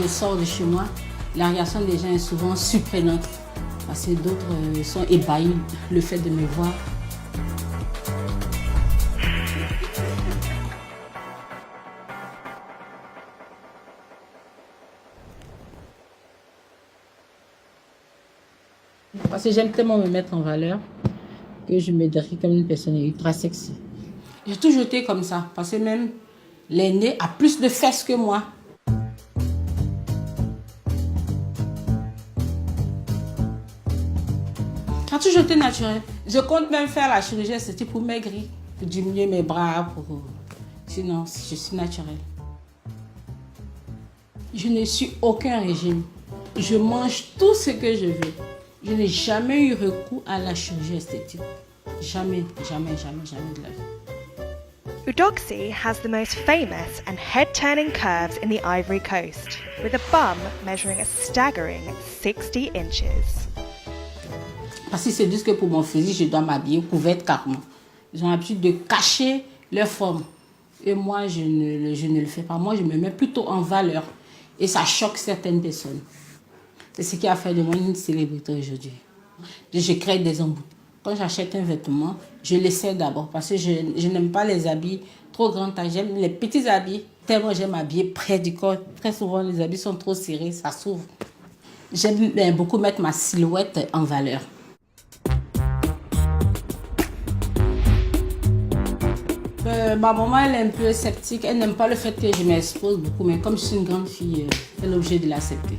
je sors de chez moi, la réaction des gens est souvent surprenante. Parce que d'autres sont ébahis le fait de me voir. Parce que j'aime tellement me mettre en valeur que je me décris comme une personne ultra sexy. J'ai toujours été comme ça, parce que même l'aîné a plus de fesses que moi. Ça a toujours été naturel. Je compte même faire la chirurgie esthétique pour maigrir, pour diminuer mes bras, sinon je suis naturelle. Je ne suis aucun régime. Je mange tout ce que je veux. Je n'ai jamais eu recours à la chirurgie esthétique. Jamais, jamais, jamais, jamais de la vie. Eudoxie has the most famous and head-turning curves in the Ivory Coast, with a bum measuring a staggering 60 inches. Parce qu'ils se disent que pour mon physique, je dois m'habiller couverte carrément. Ils ont l'habitude de cacher leur forme. Et moi, je ne le fais pas. Moi, je me mets plutôt en valeur. Et ça choque certaines personnes. C'est ce qui a fait de moi une célébrité aujourd'hui. Je crée des embouts. Quand j'achète un vêtement, je l'essaie d'abord parce que je n'aime pas les habits trop grands. J'aime les petits habits. Tellement j'aime m'habiller près du corps. Très souvent, les habits sont trop serrés, ça s'ouvre. J'aime beaucoup mettre ma silhouette en valeur. Ma maman, elle est un peu sceptique. Elle n'aime pas le fait que je m'expose beaucoup. Mais comme je suis une grande fille, elle est obligée de l'accepter.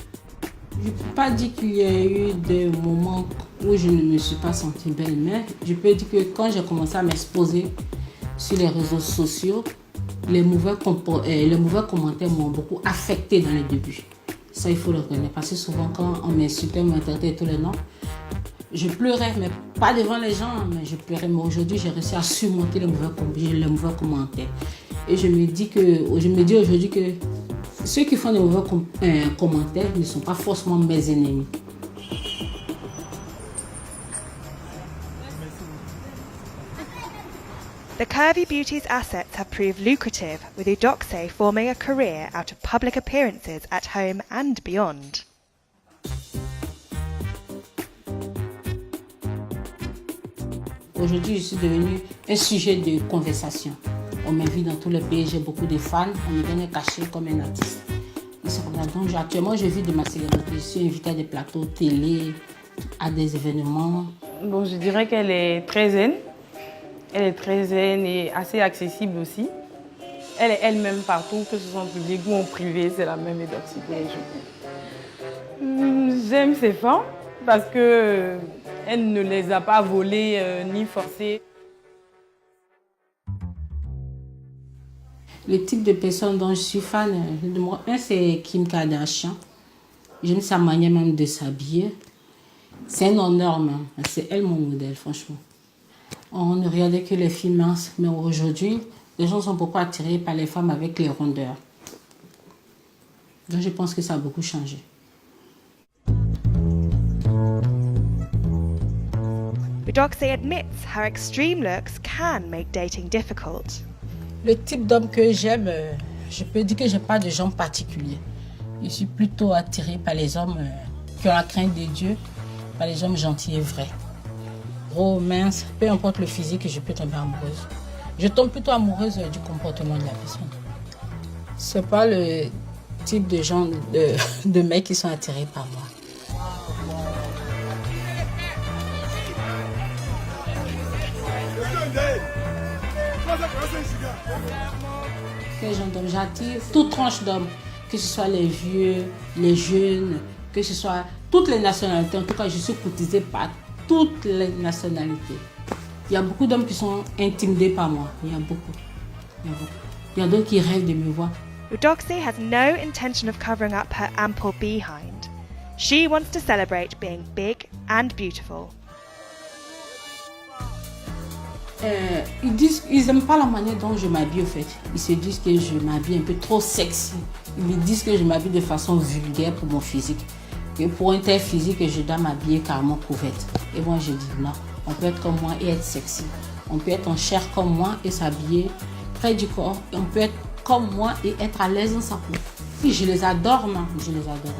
Je ne peux pas dire qu'il y a eu des moments où je ne me suis pas sentie belle, mais je peux dire que quand j'ai commencé à m'exposer sur les réseaux sociaux, les mauvais commentaires m'ont beaucoup affectée dans les débuts. Ça, il faut le reconnaître. Parce que souvent, quand on m'insultait, on m'interdisait tous les noms, je pleurais, mais pas devant les gens, mais je pleurais. Mais aujourd'hui, j'ai réussi à surmonter les mauvais commentaires. Et je me dis aujourd'hui que ceux qui font des mauvais commentaires ne sont pas forcément mes ennemis. The Curvy Beauty's assets have proved lucrative, with Eudoxie forming a career out of public appearances at home and beyond. Aujourd'hui, je suis devenue un sujet de conversation. On m'invite dans tous les pays, j'ai beaucoup de fans, on me donne caché comme un artiste. Donc, actuellement, je vis de ma célébrité. Je suis invitée à des plateaux télé, à des événements. Bon, je dirais qu'elle est très zen. Elle est très zen et assez accessible aussi. Elle est elle-même partout, que ce soit en public ou en privé, c'est la même Eudoxie tous les jours. J'aime ses fans parce que elle ne les a pas volés ni forcés. Le type de personne dont je suis fan, c'est Kim Kardashian. J'aime sa manière même de s'habiller. C'est un honneur même. C'est elle mon modèle, franchement. On ne regardait que les films, mais aujourd'hui, les gens sont beaucoup attirés par les femmes avec les rondeurs. Donc je pense que ça a beaucoup changé. Eudoxie admits her extreme looks can make dating difficult. Le type d'homme que j'aime, je peux dire que je n'ai pas de genre particulier. Je suis plutôt attirée par les hommes qui ont la crainte de Dieu, par les hommes gentils et vrais. Gros, mince, peu importe le physique, je peux tomber amoureuse. Je tombe plutôt amoureuse du comportement de la personne. Ce n'est pas le type de gens de mecs qui sont attirés par moi. Quel genre d'homme j'attire? Toute tranche d'hommes, que ce soit les vieux, les jeunes, que ce soit toutes les nationalités. En tout cas, je suis courtisée par toutes les nationalités. Il y a beaucoup d'hommes qui sont intimidés par moi. Il y a beaucoup. Il y a d'autres qui rêvent de me voir. Eudoxie has no intention of covering up her ample behind. She wants to celebrate being big and beautiful. Ils n'aiment pas la manière dont je m'habille au fait. Ils se disent que je m'habille un peu trop sexy. Ils me disent que je m'habille de façon vulgaire pour mon physique. Que pour un tel physique, je dois m'habiller carrément couverte. Et moi je dis non, on peut être comme moi et être sexy. On peut être en chair comme moi et s'habiller près du corps. Et on peut être comme moi et être à l'aise dans sa peau. Oui, je les adore, moi. Je les adore.